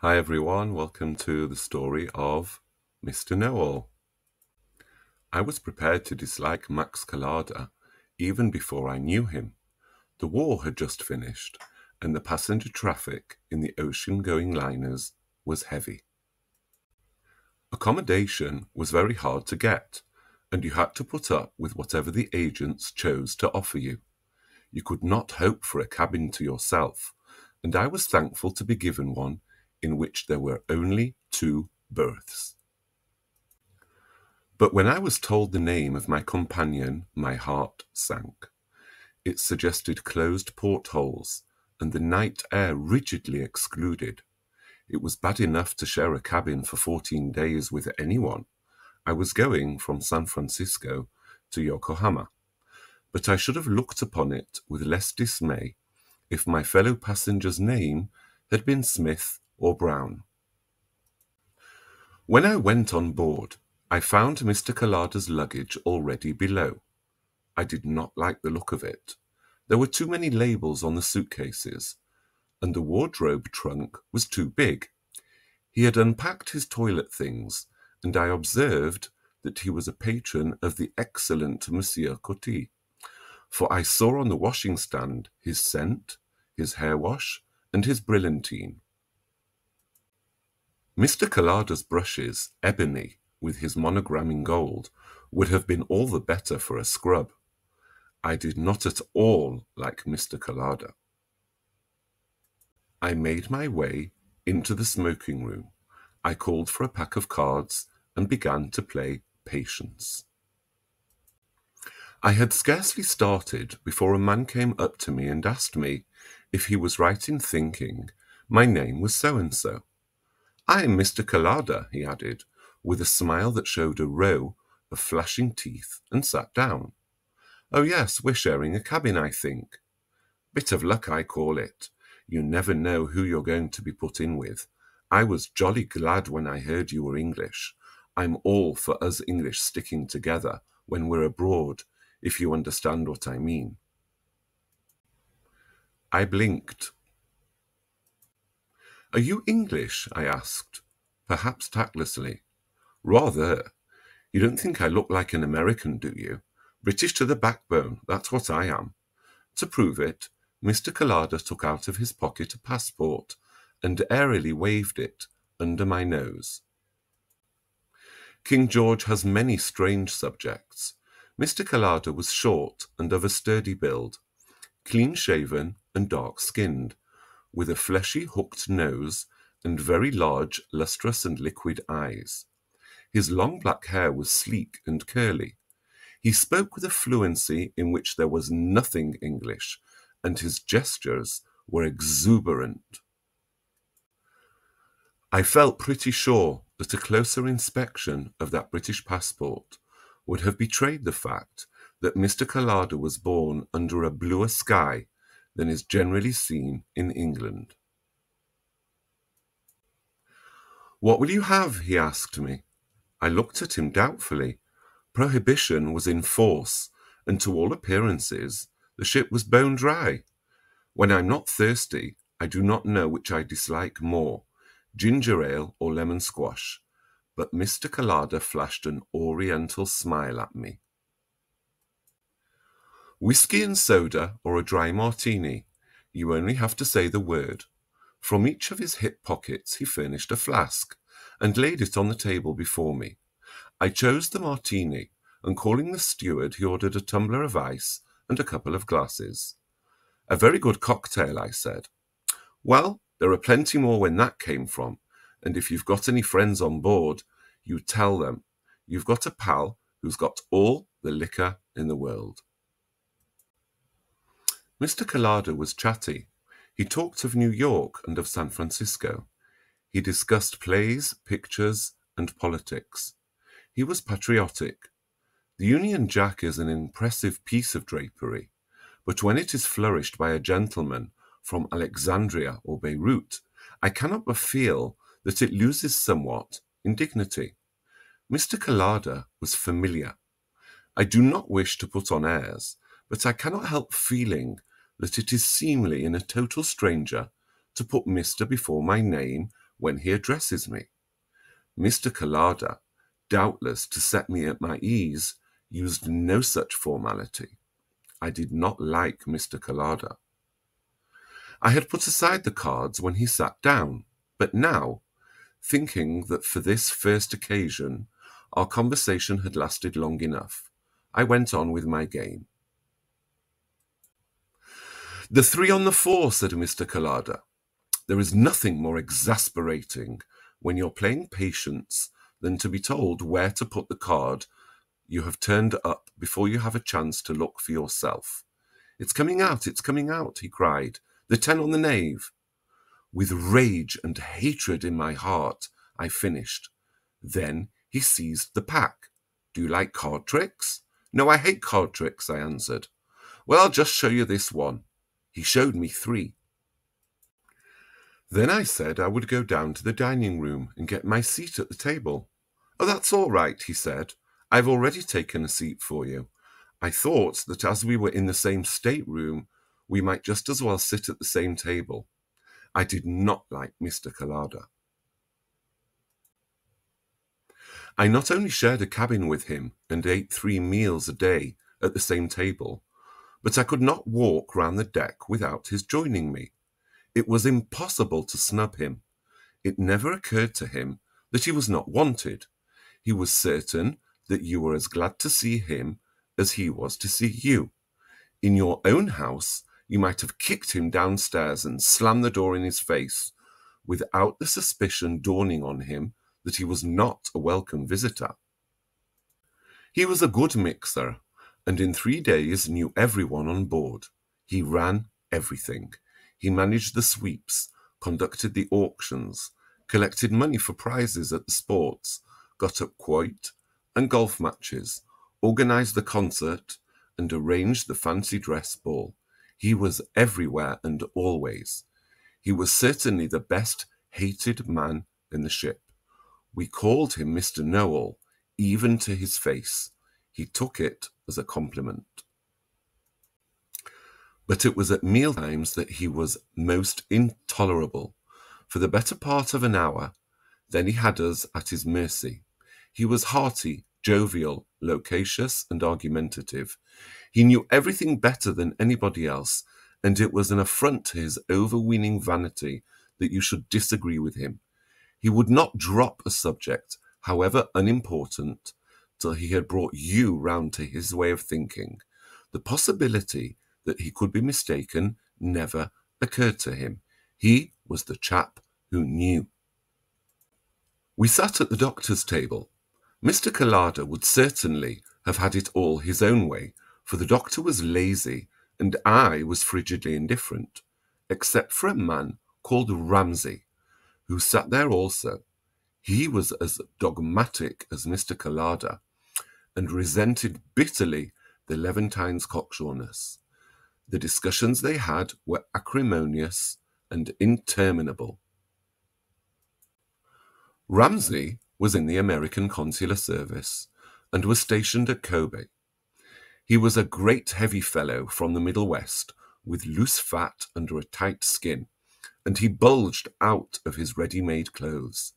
Hi everyone, welcome to the story of Mr. Know-All. I was prepared to dislike Max Collada even before I knew him. The war had just finished, and the passenger traffic in the ocean-going liners was heavy. Accommodation was very hard to get, and you had to put up with whatever the agents chose to offer you. You could not hope for a cabin to yourself, and I was thankful to be given one in which there were only 2 berths. But when I was told the name of my companion, my heart sank. It suggested closed portholes and the night air rigidly excluded. It was bad enough to share a cabin for 14 days with anyone. I was going from San Francisco to Yokohama, but I should have looked upon it with less dismay if my fellow passenger's name had been Smith or Brown. When I went on board, I found Mr. Collada's luggage already below. I did not like the look of it. There were too many labels on the suitcases, and the wardrobe trunk was too big. He had unpacked his toilet things, and I observed that he was a patron of the excellent Monsieur Coty, for I saw on the washing stand his scent, his hair wash, and his brilliantine. Mr. Collada's brushes, ebony, with his monogram in gold, would have been all the better for a scrub. I did not at all like Mr. Collada. I made my way into the smoking room. I called for a pack of cards and began to play Patience. I had scarcely started before a man came up to me and asked me if he was right in thinking my name was so-and-so. "I am Mr. Collada," he added, with a smile that showed a row of flashing teeth, and sat down. "Oh yes, we're sharing a cabin, I think." "Bit of luck, I call it. You never know who you're going to be put in with. I was jolly glad when I heard you were English. I'm all for us English sticking together when we're abroad, if you understand what I mean." I blinked. "Are you English?" I asked, perhaps tactlessly. "Rather. You don't think I look like an American, do you? British to the backbone, that's what I am." To prove it, Mr. Collada took out of his pocket a passport and airily waved it under my nose. King George has many strange subjects. Mr. Collada was short and of a sturdy build, clean-shaven and dark-skinned, with a fleshy hooked nose and very large, lustrous and liquid eyes. His long black hair was sleek and curly. He spoke with a fluency in which there was nothing English, and his gestures were exuberant. I felt pretty sure that a closer inspection of that British passport would have betrayed the fact that Mr. Collada was born under a bluer sky than is generally seen in England. "What will you have?" he asked me. I looked at him doubtfully. Prohibition was in force, and to all appearances the ship was bone dry. When I'm not thirsty, I do not know which I dislike more, ginger ale or lemon squash, but Mr. Collada flashed an oriental smile at me. "Whiskey and soda or a dry martini? You only have to say the word." From each of his hip pockets he furnished a flask, and laid it on the table before me. I chose the martini, and calling the steward, he ordered a tumbler of ice and a couple of glasses. "A very good cocktail," I said. "Well, there are plenty more where that came from, and if you've got any friends on board, you tell them. You've got a pal who's got all the liquor in the world." Mr. Collada was chatty. He talked of New York and of San Francisco. He discussed plays, pictures, and politics. He was patriotic. The Union Jack is an impressive piece of drapery, but when it is flourished by a gentleman from Alexandria or Beirut, I cannot but feel that it loses somewhat in dignity. Mr. Collada was familiar. I do not wish to put on airs, but I cannot help feeling that it is seemly in a total stranger to put Mr. before my name when he addresses me. Mr. Collada, doubtless to set me at my ease, used no such formality. I did not like Mr. Collada. I had put aside the cards when he sat down, but now, thinking that for this first occasion our conversation had lasted long enough, I went on with my game. "The 3 on the 4, said Mr. Collada. "There is nothing more exasperating when you're playing patience than to be told where to put the card you have turned up before you have a chance to look for yourself. It's coming out, he cried. "The 10 on the knave. With rage and hatred in my heart, I finished. Then he seized the pack. "Do you like card tricks?" "No, I hate card tricks," I answered. "Well, I'll just show you this one." He showed me 3. Then I said I would go down to the dining room and get my seat at the table. "Oh, that's all right," he said. "I've already taken a seat for you. I thought that as we were in the same stateroom, we might just as well sit at the same table." I did not like Mr. Collada. I not only shared a cabin with him and ate 3 meals a day at the same table, but I could not walk round the deck without his joining me. It was impossible to snub him. It never occurred to him that he was not wanted. He was certain that you were as glad to see him as he was to see you. In your own house, you might have kicked him downstairs and slammed the door in his face, without the suspicion dawning on him that he was not a welcome visitor. He was a good mixer, and in 3 days knew everyone on board. He ran everything. He managed the sweeps, conducted the auctions, collected money for prizes at the sports, got up quoit and golf matches, organised the concert, and arranged the fancy dress ball. He was everywhere and always. He was certainly the best hated man in the ship. We called him Mr. Know-all, even to his face. He took it as a compliment. But it was at mealtimes that he was most intolerable. For the better part of an hour, then he had us at his mercy. He was hearty, jovial, loquacious, and argumentative. He knew everything better than anybody else, and it was an affront to his overweening vanity that you should disagree with him. He would not drop a subject, however unimportant, till he had brought you round to his way of thinking. The possibility that he could be mistaken never occurred to him. He was the chap who knew. We sat at the doctor's table. Mr. Collada would certainly have had it all his own way, for the doctor was lazy and I was frigidly indifferent, except for a man called Ramsay, who sat there also. He was as dogmatic as Mr. Collada, and resented bitterly the Levantines' cocksureness. The discussions they had were acrimonious and interminable. Ramsay was in the American consular service and was stationed at Kobe. He was a great heavy fellow from the Middle West, with loose fat under a tight skin, and he bulged out of his ready-made clothes.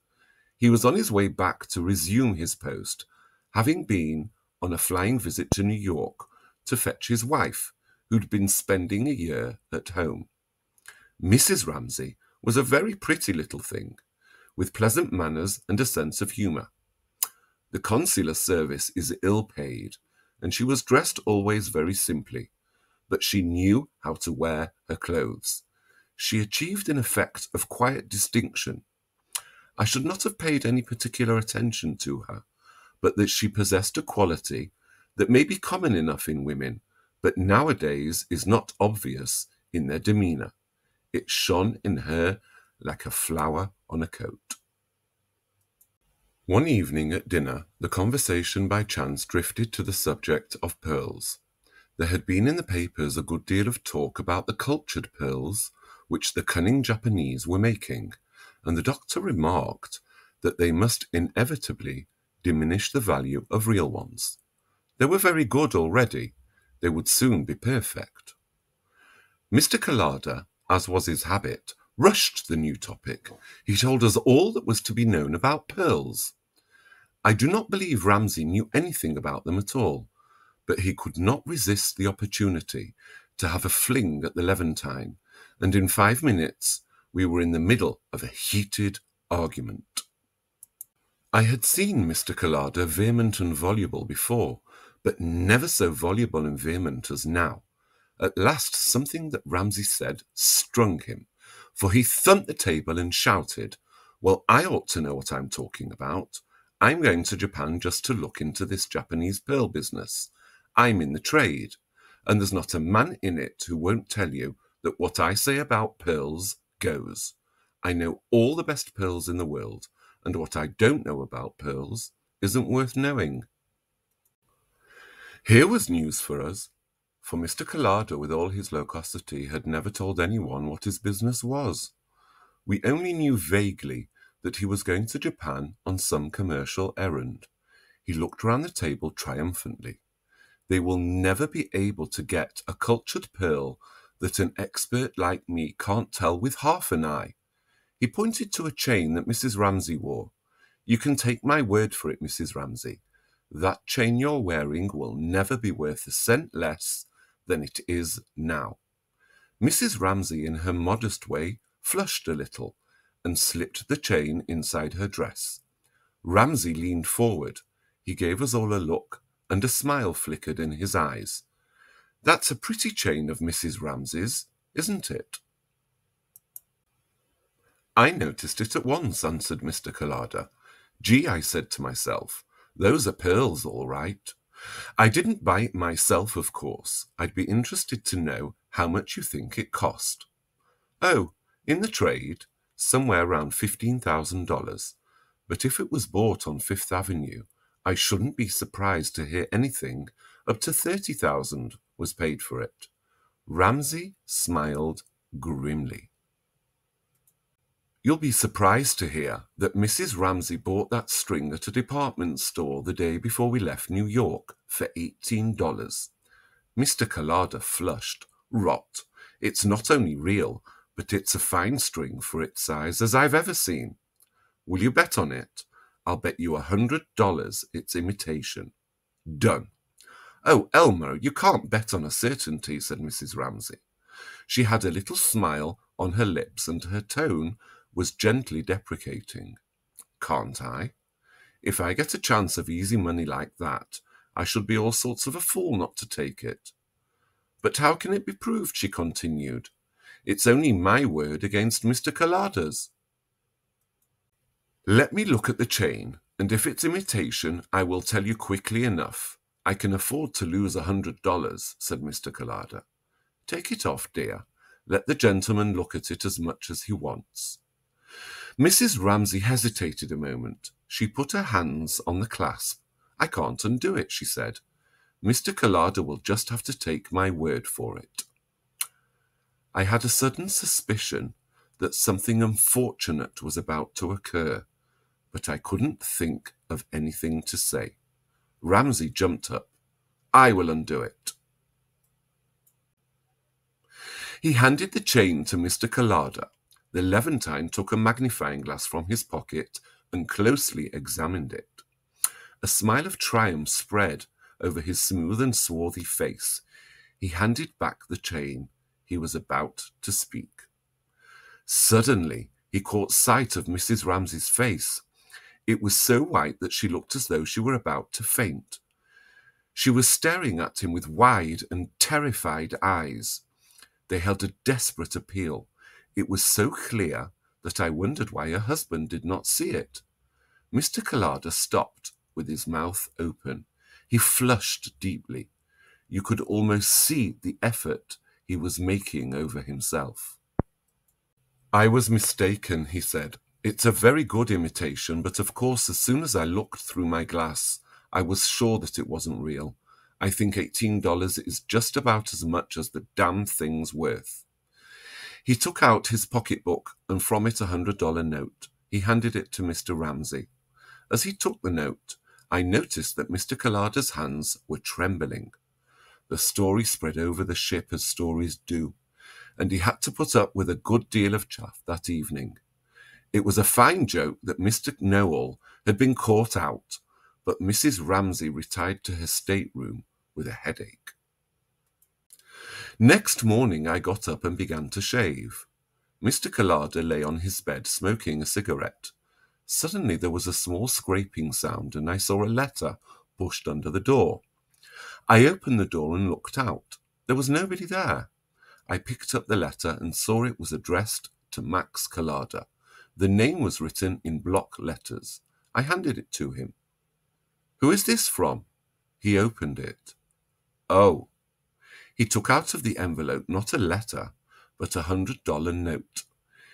He was on his way back to resume his post, having been on a flying visit to New York to fetch his wife, who'd been spending a year at home. Mrs. Ramsay was a very pretty little thing, with pleasant manners and a sense of humour. The consular service is ill-paid, and she was dressed always very simply, but she knew how to wear her clothes. She achieved an effect of quiet distinction. I should not have paid any particular attention to her, but that she possessed a quality that may be common enough in women, but nowadays is not obvious in their demeanour. It shone in her like a flower on a coat. One evening at dinner, the conversation by chance drifted to the subject of pearls. There had been in the papers a good deal of talk about the cultured pearls which the cunning Japanese were making, and the doctor remarked that they must inevitably diminish the value of real ones. They were very good already. They would soon be perfect. Mr. Collada, as was his habit, rushed the new topic. He told us all that was to be known about pearls. I do not believe Ramsay knew anything about them at all, but he could not resist the opportunity to have a fling at the Levantine, and in 5 minutes we were in the middle of a heated argument. I had seen Mr. Collada vehement and voluble before, but never so voluble and vehement as now. At last something that Ramsay said strung him, for he thumped the table and shouted, "Well, I ought to know what I'm talking about. I'm going to Japan just to look into this Japanese pearl business. I'm in the trade, and there's not a man in it who won't tell you that what I say about pearls goes. I know all the best pearls in the world, and what I don't know about pearls isn't worth knowing." Here was news for us, for Mr. Collada, with all his loquacity, had never told anyone what his business was. We only knew vaguely that he was going to Japan on some commercial errand. He looked round the table triumphantly. They will never be able to get a cultured pearl that an expert like me can't tell with half an eye. He pointed to a chain that Mrs. Ramsay wore. "You can take my word for it, Mrs. Ramsay. That chain you're wearing will never be worth a cent less than it is now." Mrs. Ramsay, in her modest way, flushed a little and slipped the chain inside her dress. Ramsay leaned forward. He gave us all a look, and a smile flickered in his eyes. "That's a pretty chain of Mrs. Ramsay's, isn't it?" "I noticed it at once," answered Mr. Collada. "Gee," I said to myself, "those are pearls, all right." I didn't buy it myself, of course. I'd be interested to know how much you think it cost. "Oh, in the trade, somewhere around $15,000. But if it was bought on Fifth Avenue, I shouldn't be surprised to hear anything up to $30,000 was paid for it." Ramsay smiled grimly. "You'll be surprised to hear that Mrs. Ramsay bought that string at a department store the day before we left New York for $18. Mr. Collada flushed. "Rot. It's not only real, but it's a fine string for its size as I've ever seen. Will you bet on it? I'll bet you $100 it's imitation." "Done." "Oh, Elmer, you can't bet on a certainty," said Mrs. Ramsay. She had a little smile on her lips, and her tone was gently deprecating. "Can't I? If I get a chance of easy money like that, I should be all sorts of a fool not to take it." "But how can it be proved?" she continued. "It's only my word against Mr. Collada's." "Let me look at the chain, and if it's imitation, I will tell you quickly enough. I can afford to lose $100, said Mr. Collada. "Take it off, dear. Let the gentleman look at it as much as he wants." Mrs. Ramsay hesitated a moment. She put her hands on the clasp. "I can't undo it," she said. "Mr. Collada will just have to take my word for it." I had a sudden suspicion that something unfortunate was about to occur, but I couldn't think of anything to say. Ramsay jumped up. "I will undo it." He handed the chain to Mr. Collada. The Levantine took a magnifying glass from his pocket and closely examined it. A smile of triumph spread over his smooth and swarthy face. He handed back the chain. He was about to speak. Suddenly, he caught sight of Mrs. Ramsay's face. It was so white that she looked as though she were about to faint. She was staring at him with wide and terrified eyes. They held a desperate appeal. It was so clear that I wondered why her husband did not see it. Mr. Collada stopped with his mouth open. He flushed deeply. You could almost see the effort he was making over himself. "I was mistaken," he said. "It's a very good imitation, but of course as soon as I looked through my glass, I was sure that it wasn't real. I think $18 is just about as much as the damn thing's worth." He took out his pocketbook and from it $100 note. He handed it to Mr. Ramsay. As he took the note, I noticed that Mr. Collada's hands were trembling. The story spread over the ship as stories do, and he had to put up with a good deal of chaff that evening. It was a fine joke that Mr. Know-all had been caught out, but Mrs. Ramsay retired to her stateroom with a headache. Next morning I got up and began to shave. Mr. Collada lay on his bed smoking a cigarette. Suddenly there was a small scraping sound, and I saw a letter pushed under the door. I opened the door and looked out. There was nobody there. I picked up the letter and saw it was addressed to Max Collada. The name was written in block letters. I handed it to him. "Who is this from?" He opened it. Oh. He took out of the envelope not a letter, but $100 note.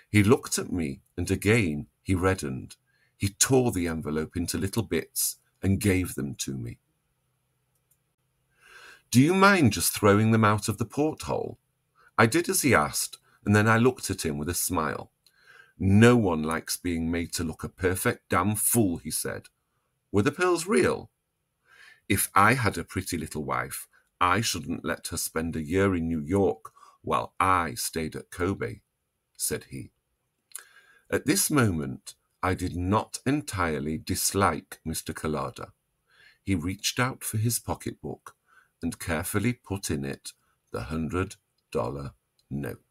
He looked at me, and again he reddened. He tore the envelope into little bits and gave them to me. "Do you mind just throwing them out of the porthole?" I did as he asked, and then I looked at him with a smile. "No one likes being made to look a perfect damn fool," he said. "Were the pearls real?" "If I had a pretty little wife, I shouldn't let her spend a year in New York while I stayed at Kobe," said he. At this moment, I did not entirely dislike Mr. Collada. He reached out for his pocketbook and carefully put in it the $100 note.